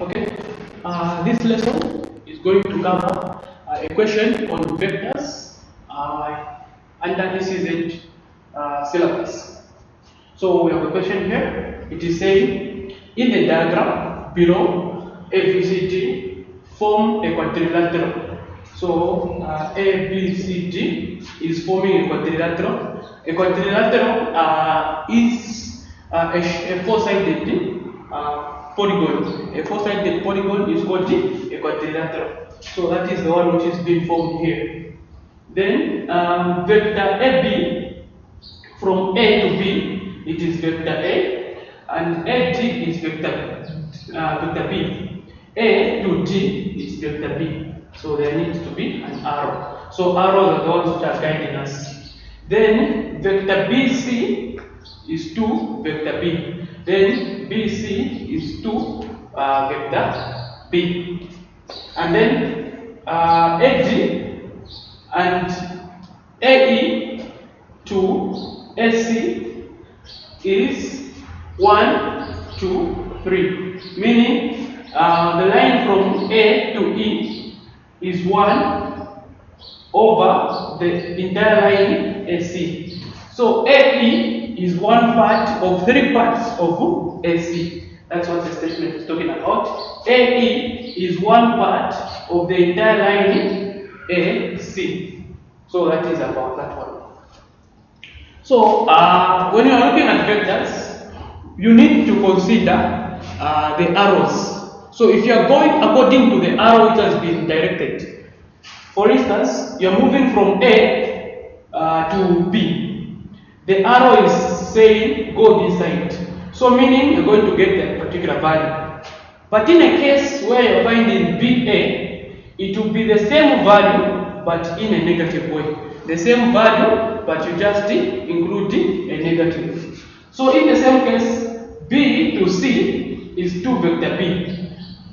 Okay, this lesson is going to cover a question on vectors under Ecz syllabus. So we have a question here. It is saying, in the diagram below, ABCD form a quadrilateral. So ABCD is forming a quadrilateral. A quadrilateral is a four-sided polygon. A four-sided polygon is called a quadrilateral. So that is the one which is being formed here. Then vector AB from A to B, it is vector A, and AD is vector B. A to D is vector B. So there needs to be an arrow. So arrows are the ones which are guiding us. Then vector BC is to vector B. Then BC is to vector B. And then AD and AE to AC is 1, 2, 3. Meaning the line from A to E is 1 over the entire line AC. So AE is one part of 3 parts of AC. That's what the statement is talking about. AE is one part of the entire line AC. So that is about that one. So when you are looking at vectors, you need to consider the arrows. So if you are going according to the arrow which has been directed, for instance, you are moving from A to B. The arrow is saying go this side. So meaning you're going to get that particular value. But in a case where you're finding BA, it will be the same value but in a negative way. The same value but you just include a negative. So in the same case, B to C is 2 vector B.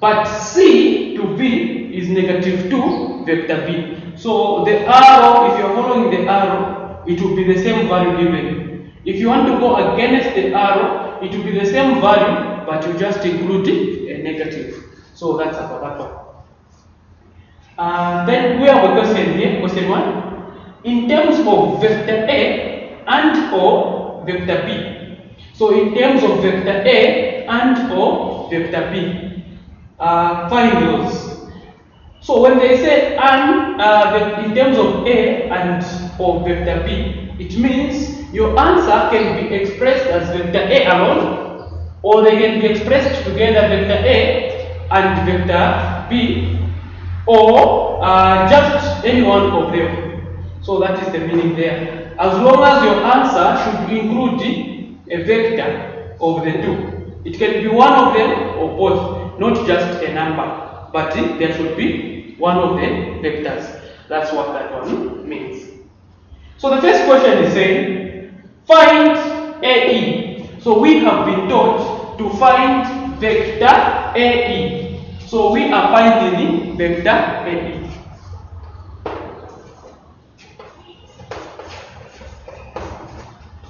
But C to B is negative 2 vector B. So the arrow, if you are following the arrow, it will be the same value given. If you want to go against the arrow, it will be the same value, but you just include a negative. So that's about that one. Then we have a question here, question 1. In terms of vector A and or vector B. So in terms of vector A and or vector B, find those. So when they say and in terms of A and or vector B, it means your answer can be expressed as vector A alone, or they can be expressed together vector A and vector B, or just any one of them. So that is the meaning there. As long as your answer should include a vector of the two. It can be one of them or both, not just a number, but there should be one of the vectors. That's what that one means. So the first question is saying, find AE. So we have been taught to find vector AE. So we are finding vector AE.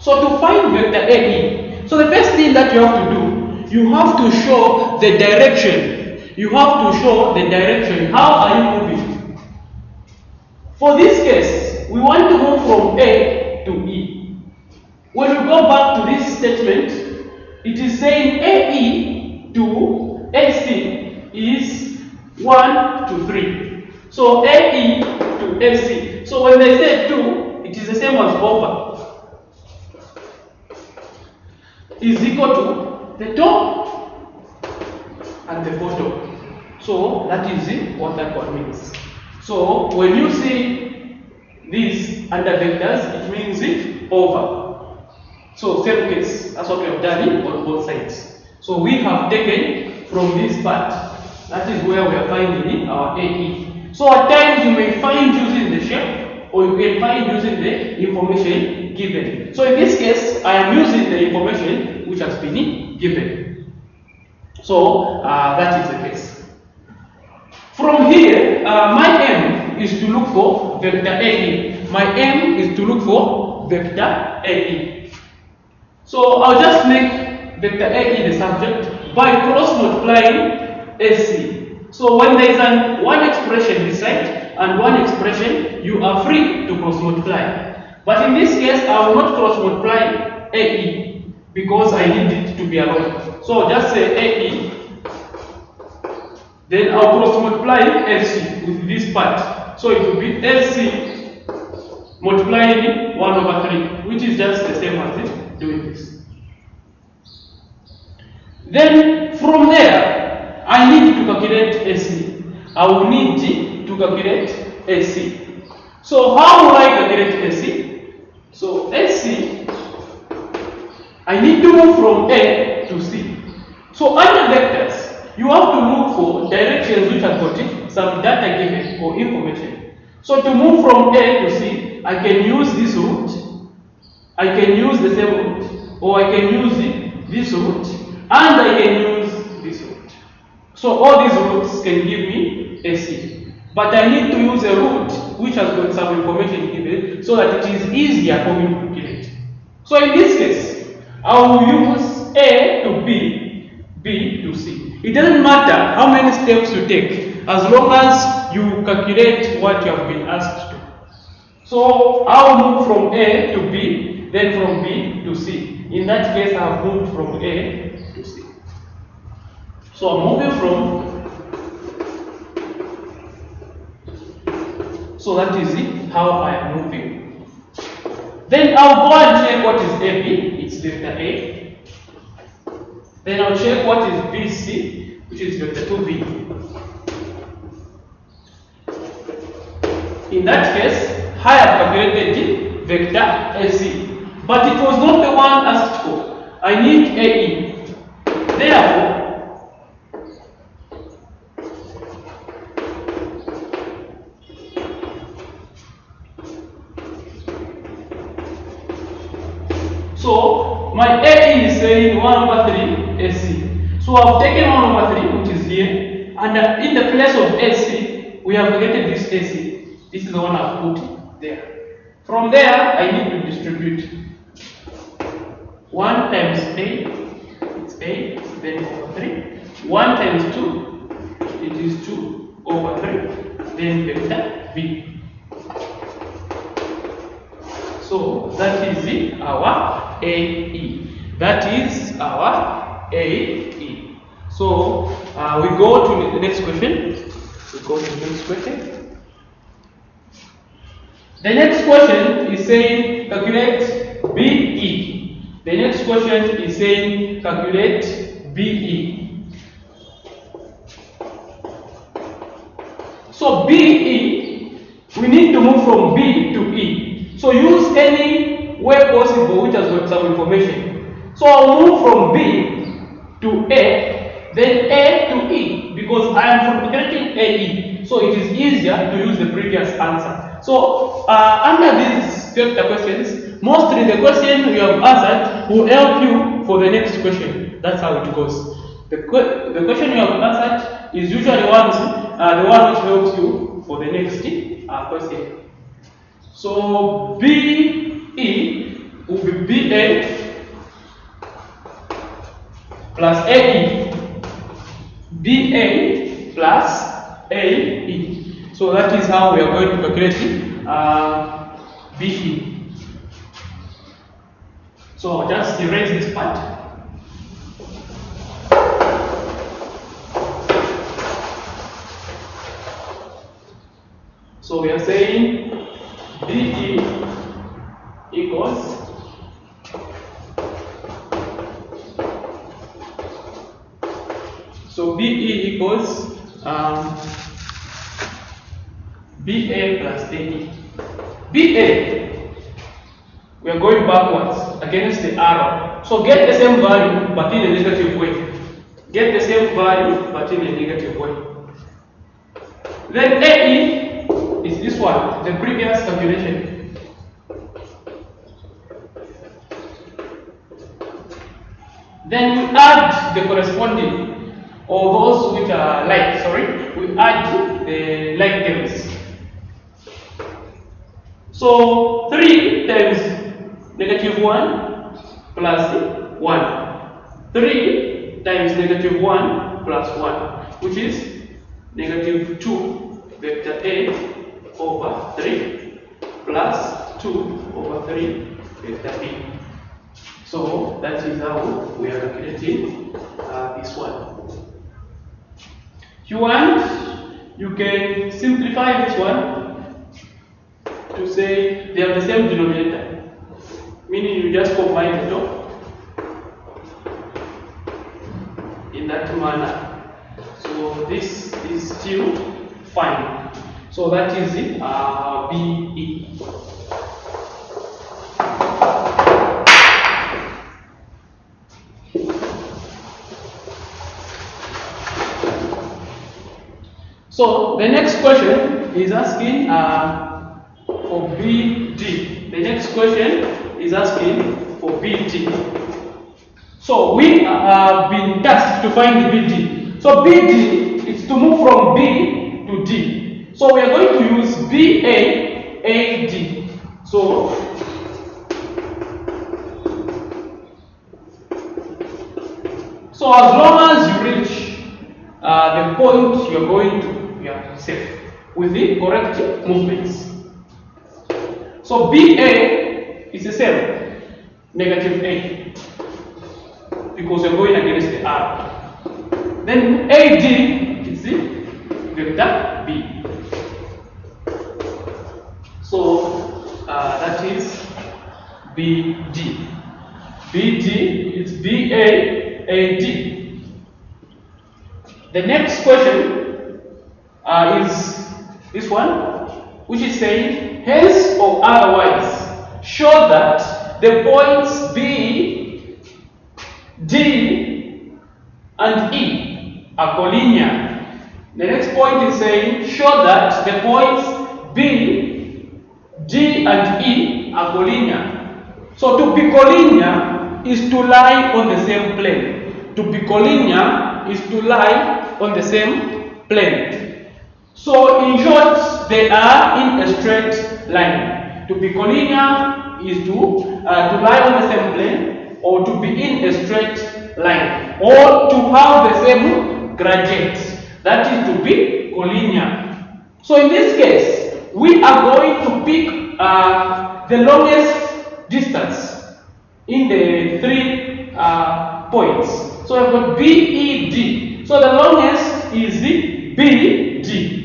So to find vector AE, so the first thing that you have to do, you have to show the direction. You have to show the direction. How are you moving? For this case, we want to move from A to E. When you go back to this statement, it is saying AE to AC is 1 to 3. So AE to AC. So when they say 2, it is the same as over. Is equal to the top and the bottom. So that is what that one means. So when you see these under vectors, it means over. So same case, that's what we have done on both sides. So we have taken from this part, that is where we are finding our AE. So at times you may find using the shape, or you can find using the information given. So in this case, I am using the information which has been given. So that is the case. From here, my aim is to look for vector AE. My aim is to look for vector AE. So I'll just make vector AE the subject by cross multiplying AC. So when there is one expression this side and one expression, you are free to cross multiply. But in this case, I will not cross multiply AE because I need it to be alone. So just say AE, then I'll cross multiply LC with this part. So it will be LC multiplying 1 over 3, which is just the same as doing this. Then from there, I need to calculate AC. I will need to calculate AC. So how will I calculate AC? So AC, I need to move from A to C. So under vectors, you have to look for directions which have got some data given or information. So to move from A to C, I can use this route, I can use the same route, or I can use this route, and I can use this route. So all these routes can give me AC. But I need to use a route which has got some information given so that it is easier for me to calculate. So in this case, I will use A to B, B to C. It doesn't matter how many steps you take, as long as you calculate what you have been asked to. So I will move from A to B, then from B to C. In that case, I have moved from A to C. So I'm moving from. So that is it, how I am moving. Then I'll go and check what is AB, it's vector A. Then I'll check what is BC, which is vector 2B. In that case, I have calculated vector AC, but it was not the one asked for. I need AE. Therefore, so my AE is saying 1 over 3 AC. So I've taken 1 over 3, which is here, and in the place of AC, we have created this AC. This is the one I've put there. From there, I need to distribute 1 times A, it's A, then over 3. 1 times 2, it is 2 over 3, then vector B. So that is our AE. That is our AE. So we go to the next question. The next question is saying calculate BE. The next question is saying calculate BE. So BE, we need to move from B to E. So use any way possible which has got some information. So I'll move from B to A, then A to E, because I am calculating AE. So it is easier to use the previous answer. So under these vector questions, mostly the question you have answered will help you for the next question. That's how it goes. The question you have answered is usually the one which helps you for the next question. So BE will be BA plus AE. BA plus AE. So that is how we are going to calculate BE. So just erase this part. So we are saying BE equals BE equals BA plus AE. BA, we are going backwards against the arrow. So get the same value but in a negative way. Get the same value but in a negative way. Then AE is this one, the previous calculation. Then we add the corresponding, or those which are like, we add the like terms. So 3 times negative 1 plus 1. 3 times negative 1 plus 1, which is negative 2 vector A over 3 plus 2 over 3 vector B. So that is how we are calculating this one. If you want, you can simplify this one to say they have the same denominator, meaning you just combine the top in that manner. So this is still fine. So that is it, BE. So the next question is asking for BD. The next question is asking for BD. So we have been tasked to find BD. So BD is to move from B to D. So we are going to use BAAD. So as long as you reach the point you're going to, you are safe with the correct movements. So BA is the same, negative A, because you're going against the R. Then AD is the vector B. So that is BD. BD is BAAD. The next question is this one, which is saying, hence or otherwise, show that the points B, D, and E are collinear. The next point is saying, show that the points B, D, and E are collinear. So to be collinear is to lie on the same plane. To be collinear is to lie on the same plane. So in short, they are in a straight line. To be collinear is to lie on the same plane, or to be in a straight line, or to have the same gradient. That is to be collinear. So in this case, we are going to pick the longest distance in the 3 points. So I've got BED. So the longest is the BD.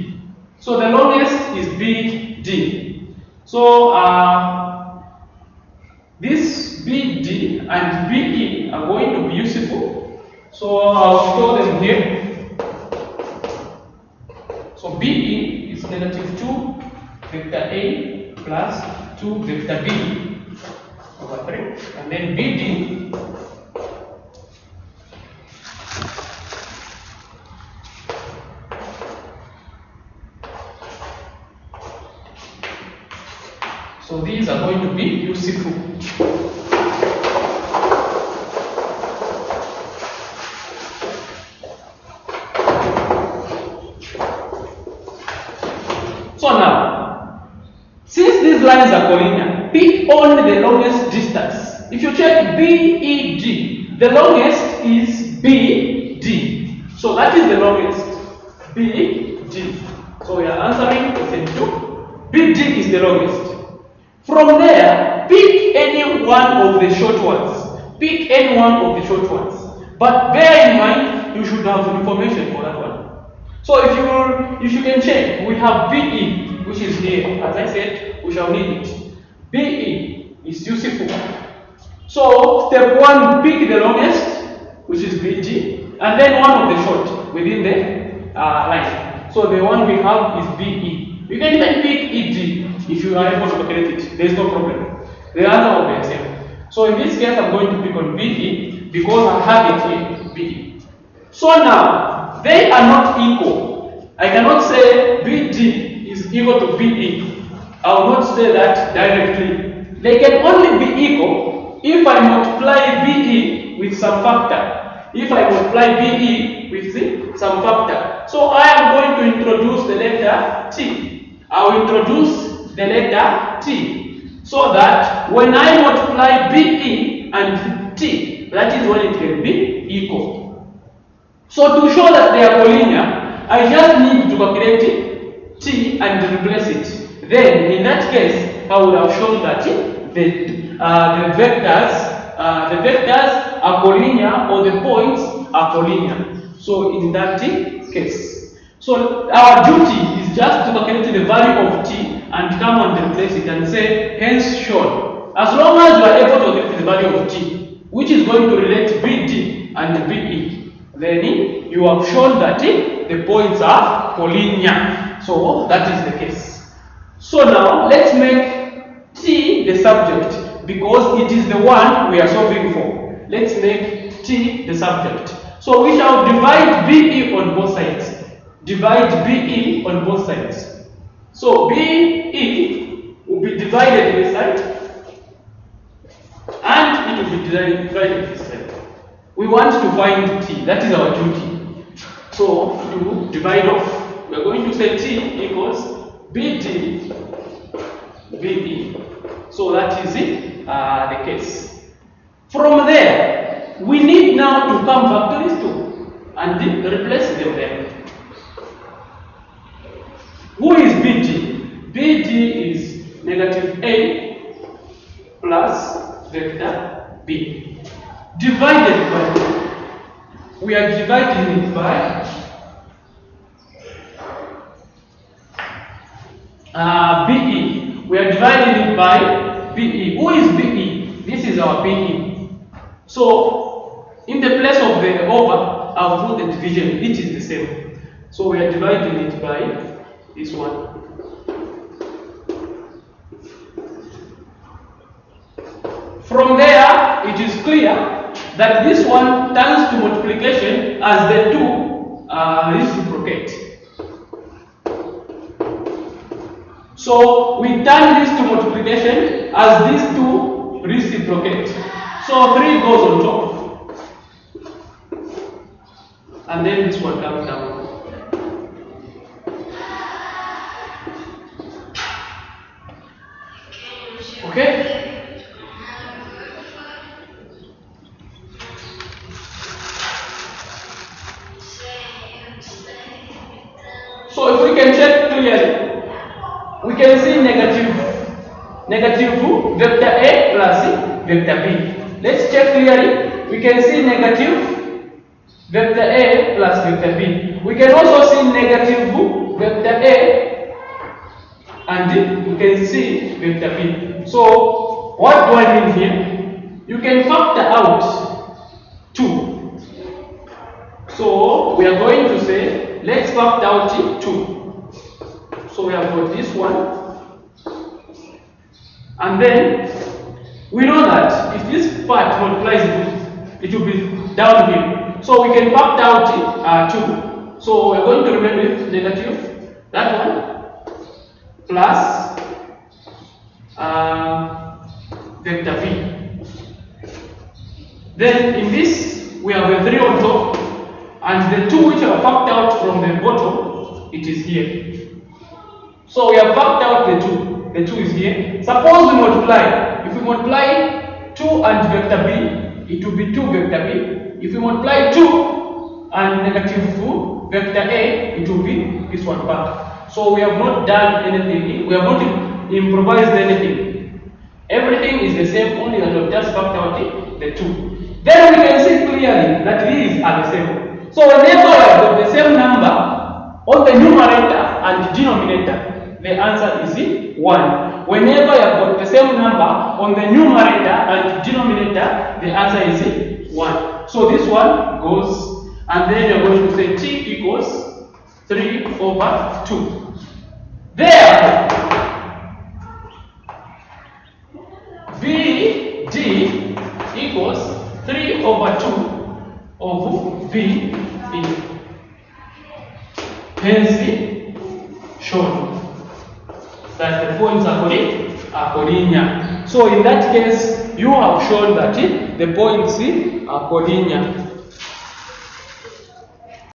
So the longest is BD. So this BD and BE are going to be useful. So I'll show them here. So BE is negative 2 vector A plus 2 vector B over 3. And then BD so these are going to be useful. So now, since these lines are collinear, pick only the longest distance. If you check BED, the longest is BD. So that is the longest, BD. So we are answering question 2. BD is the longest. From there, pick any one of the short ones. Pick any one of the short ones. But bear in mind, you should have information for that one. So if you can check, we have BE, which is here. As I said, we shall need it. BE is useful. So step 1, pick the longest, which is BG, and then one of the short within the line. So the one we have is BE. You can even pick ED. If you are able to calculate it, there is no problem. The answer will be the same. So in this case, I'm going to pick on BE because I have it here, BE. So now, they are not equal. I cannot say BD is equal to BE. I will not say that directly. They can only be equal if I multiply BE with some factor. If I multiply BE with some factor. So I am going to introduce the letter T. I will introduce the letter T, so that when I multiply BE and T, that is when it can be equal. So to show that they are collinear, I just need to calculate T and replace it. Then in that case, I would have shown that the vectors are collinear, or the points are collinear. So in that case, so our duty is just to calculate the value of T and come and replace it and say hence shown. As long as you are able to calculate the value of T, which is going to relate BD and BE, then you have shown that the points are collinear. So that is the case. So now let's make T the subject, because it is the one we are solving for. Let's make T the subject. So we shall divide BE on both sides. Divide BE on both sides. So BE will be divided this side, and it will be divided this side. We want to find T. That is our duty. So to divide off, we are going to say T equals BD BE. So that is the case. From there, we need now to come back to these two and replace them there. Who is BD? BD is negative A plus vector B. Divided by, we are dividing it by BE. We are dividing it by BE. Who is BE? This is our BE. So, in the place of the over, I'll put the division. It is the same. So, we are dividing it by this one. From there, it is clear that this one turns to multiplication as the two reciprocate. So we turn this to multiplication as these two reciprocate. So 3 goes on top, and then this one comes down. Okay? So if we can check clearly, we can see negative vector A plus vector B. Let's check clearly. We can see negative vector A plus vector B. We can also see negative vector A, and we can see vector B. So what do I mean here? You can factor out 2. So we are going to say, let's factor out 2. So we have got this one, and then we know that if this part multiplies it will be down here. So we can factor out 2. So we are going to remember it negative, that one, plus vector B. Then in this we have a 3 on top, and the 2 which are factored out from the bottom, it is here. So we have factored out the 2. The 2 is here. Suppose we multiply. If we multiply 2 and vector B, it will be 2 vector B. If we multiply 2 and negative 2 vector A, it will be this one back. So we have not done anything. We have not improvised anything. Everything is the same, only that we have just factored out the 2. Then we can see clearly that these are the same. So whenever we have got the same number on the numerator and denominator, the answer is 1. Whenever you have got the same number on the numerator and denominator, the answer is 1. So this one goes, and then you're going to say T equals 3 over 2. Therefore, BD equals 3 over 2 of BE. Hence, shown that the points are collinear. So in that case, you have shown that the points are collinear.